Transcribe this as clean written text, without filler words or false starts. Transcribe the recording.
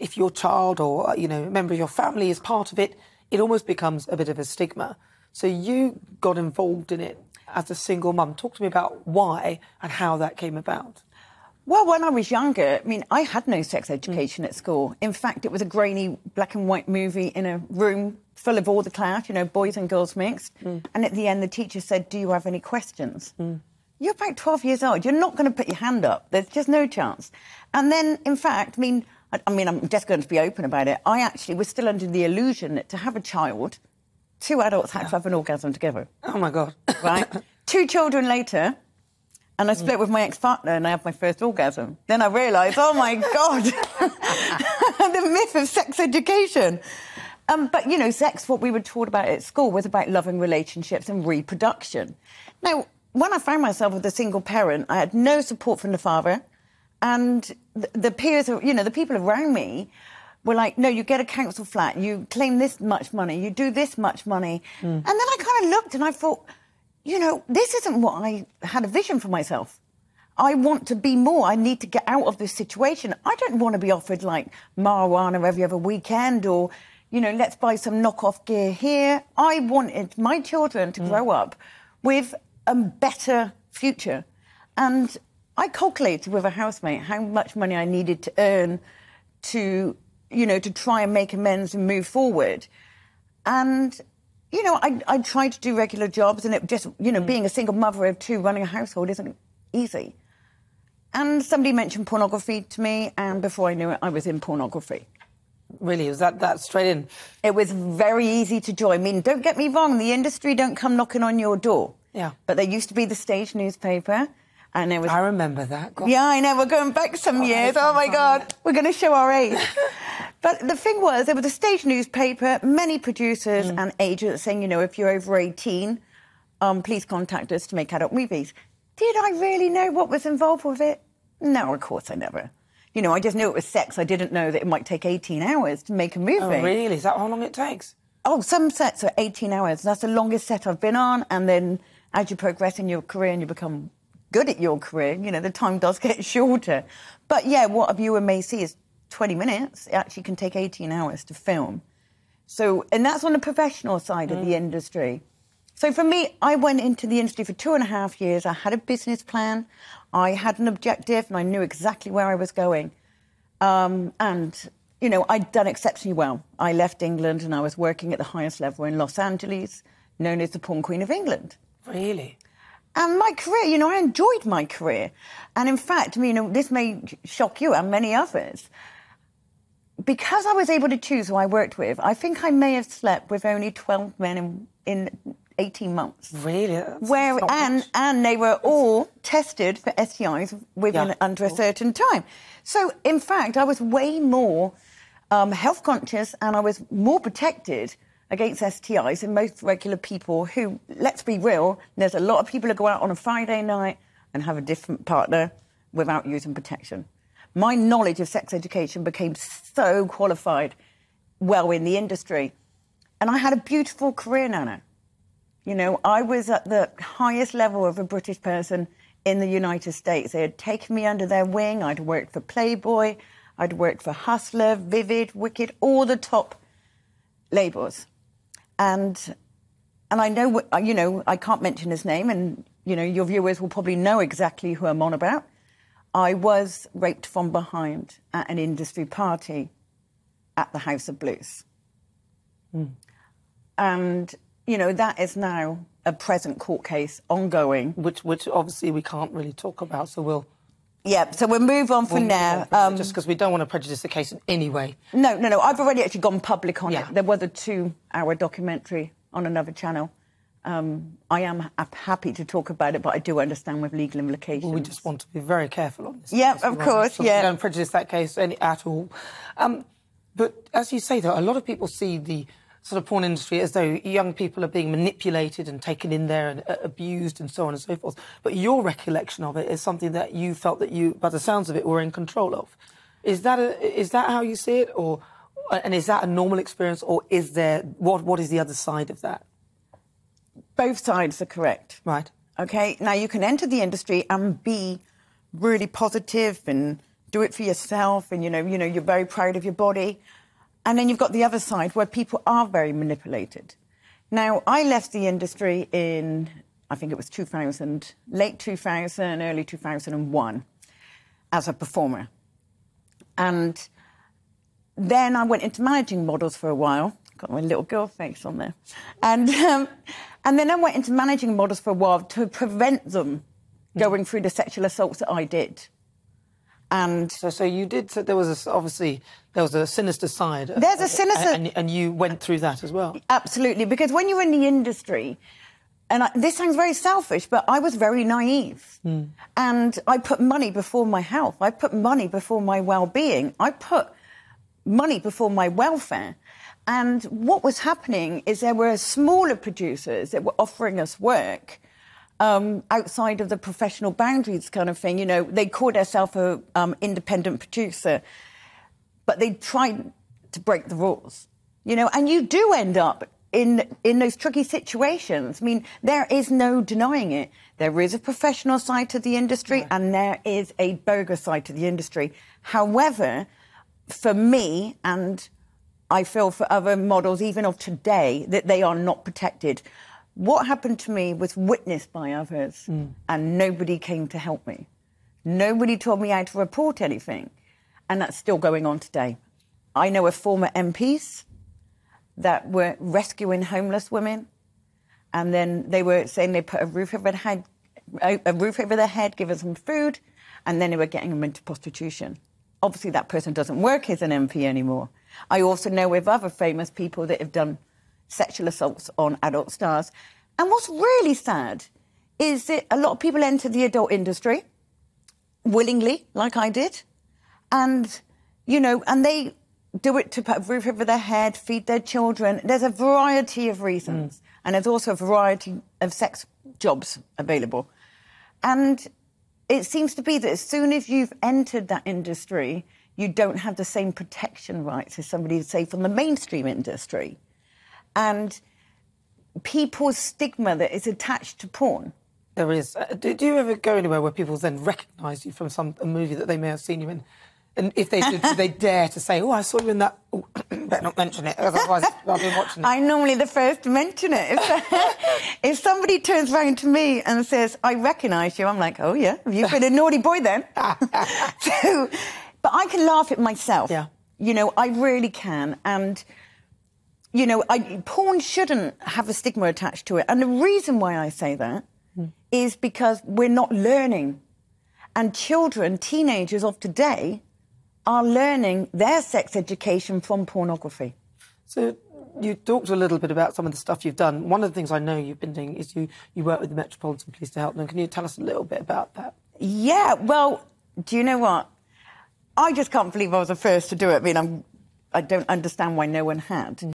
if your child or, you know, a member of your family is part of it, it almost becomes a bit of a stigma. So you got involved in it as a single mum. Talk to me about why and how that came about. Well, when I was younger, I mean, I had no sex education at school. In fact, it was a grainy black and white movie in a room full of all the class, you know, boys and girls mixed. And at the end, the teacher said, do you have any questions? You're about 12 years old. You're not going to put your hand up. There's just no chance. And then, in fact, I mean, I'm just going to be open about it. I actually was still under the illusion that to have a child, two adults had to have an orgasm together. Oh, my God. Right? 2 children later, and I split with my ex-partner and I had my first orgasm. Then I realised, oh, my God, the myth of sex education. But, you know, sex, what we were taught about at school was about loving relationships and reproduction. Now, when I found myself with a single parent, I had no support from the father. And the peers, you know, the people around me were like, no, you get a council flat, you claim this much money, you do this much money. And then I kind of looked and I thought, you know, this isn't what I had a vision for myself. I want to be more. I need to get out of this situation. I don't want to be offered, like, marijuana every other weekend or, you know, let's buy some knockoff gear here. I wanted my children to grow up with a better future. And I calculated with a housemate how much money I needed to earn to, you know, to try and make amends and move forward. And, you know, I tried to do regular jobs and it just, you know, being a single mother of 2 running a household isn't easy. And somebody mentioned pornography to me, and before I knew it, I was in pornography. Really? Was that straight in? It was very easy to join. I mean, don't get me wrong, the industry don't come knocking on your door. Yeah. But there used to be the stage newspaper, and there was... I remember that. God. Yeah, I know, we're going back some years. Oh, my God, we're going to show our age. But the thing was, there was a stage newspaper, many producers and agents saying, you know, if you're over 18, please contact us to make adult movies. Did I really know what was involved with it? No, of course I never. You know, I just knew it was sex. I didn't know that it might take 18 hours to make a movie. Oh, really? Is that how long it takes? Oh, some sets are 18 hours. That's the longest set I've been on. And then as you progress in your career and you become good at your career, you know, the time does get shorter. But, yeah, what a viewer may see is 20 minutes. It actually can take 18 hours to film. So, and that's on the professional side of the industry. So for me, I went into the industry for 2.5 years. I had a business plan. I had an objective and I knew exactly where I was going. And, you know, I'd done exceptionally well. I left England and I was working at the highest level in Los Angeles, known as the Porn Queen of England. Really? And my career, you know, I enjoyed my career. And in fact, you know, this may shock you and many others. Because I was able to choose who I worked with, I think I may have slept with only 12 men in 18 months. Really? And they were all tested for STIs within under a certain time. So, in fact, I was way more health conscious and I was more protected against STIs than most regular people who, let's be real, there's a lot of people who go out on a Friday night and have a different partner without using protection. My knowledge of sex education became so qualified well in the industry. And I had a beautiful career, Nana. You know, I was at the highest level of a British person in the United States. They had taken me under their wing. I'd worked for Playboy. I'd worked for Hustler, Vivid, Wicked, all the top labels. And I know, you know, I can't mention his name, and, you know, your viewers will probably know exactly who I'm on about. I was raped from behind at an industry party at the House of Blues. And, you know, that is now a present court case ongoing. Which obviously we can't really talk about, so we'll... Yeah, so we'll move on from there. Just because we don't want to prejudice the case in any way. No, I've already actually gone public on it. There was a 2-hour documentary on another channel. I am happy to talk about it, but I do understand with legal implications. Well, we just want to be very careful on this. Yeah, of course, so we don't prejudice that case at all. But as you say, though, a lot of people see the sort of porn industry as though young people are being manipulated and taken in there and abused and so on and so forth. But your recollection of it is something that you felt that you, by the sounds of it, were in control of. Is that how you see it, and is that a normal experience, or is there what is the other side of that? Both sides are correct. Right. OK, now you can enter the industry and be really positive and do it for yourself, and, you're very proud of your body. And then you've got the other side where people are very manipulated. Now, I left the industry in, I think it was 2000, late 2000, early 2001, as a performer. And then I went into managing models for a while. Got my little girl face on there. And then I went into managing models for a while to prevent them going through the sexual assaults that I did. And so you did. So there was obviously a sinister side. There's a sinister, and you went through that as well. Absolutely, because when you're in the industry, and this sounds very selfish, but I was very naive, and I put money before my health. I put money before my well-being. I put money before my welfare. And what was happening is there were smaller producers that were offering us work. Outside of the professional boundaries kind of thing. They call themselves an independent producer, but they tried to break the rules, and you do end up in those tricky situations. I mean, there is no denying it. There is a professional side to the industry, and there is a bogus side to the industry. However, for me, and I feel for other models, even of today, that they are not protected. What happened to me was witnessed by others, and nobody came to help me. Nobody told me how to report anything, and that's still going on today. I know of former MPs that were rescuing homeless women, and then they were saying they put a roof over their head, giving them food, and then they were getting them into prostitution. Obviously, that person doesn't work as an MP anymore. I also know of other famous people that have done sexual assaults on adult stars. And what's really sad is that a lot of people enter the adult industry willingly, like I did, and they do it to put a roof over their head, feed their children. There's a variety of reasons, and there's also a variety of sex jobs available. And it seems to be that as soon as you've entered that industry, you don't have the same protection rights as somebody, say, from the mainstream industry. And people's stigma that is attached to porn. There is. Do you ever go anywhere where people then recognise you from a movie that they may have seen you in? And if they do they dare to say, "Oh, I saw you in that," better not mention it, otherwise I've been watching it. I'm normally the first to mention it. If somebody turns round to me and says, "I recognise you," I'm like, "Oh, yeah, you've been a naughty boy then." But I can laugh at myself. Yeah. I really can. And porn shouldn't have a stigma attached to it. And the reason why I say that is because we're not learning. And children, teenagers of today, are learning their sex education from pornography. So you talked a little bit about some of the stuff you've done. One of the things I know you've been doing is you work with the Metropolitan Police to help them. Can you tell us a little bit about that? Yeah, well, do you know what? I just can't believe I was the first to do it. I mean, I don't understand why no one had.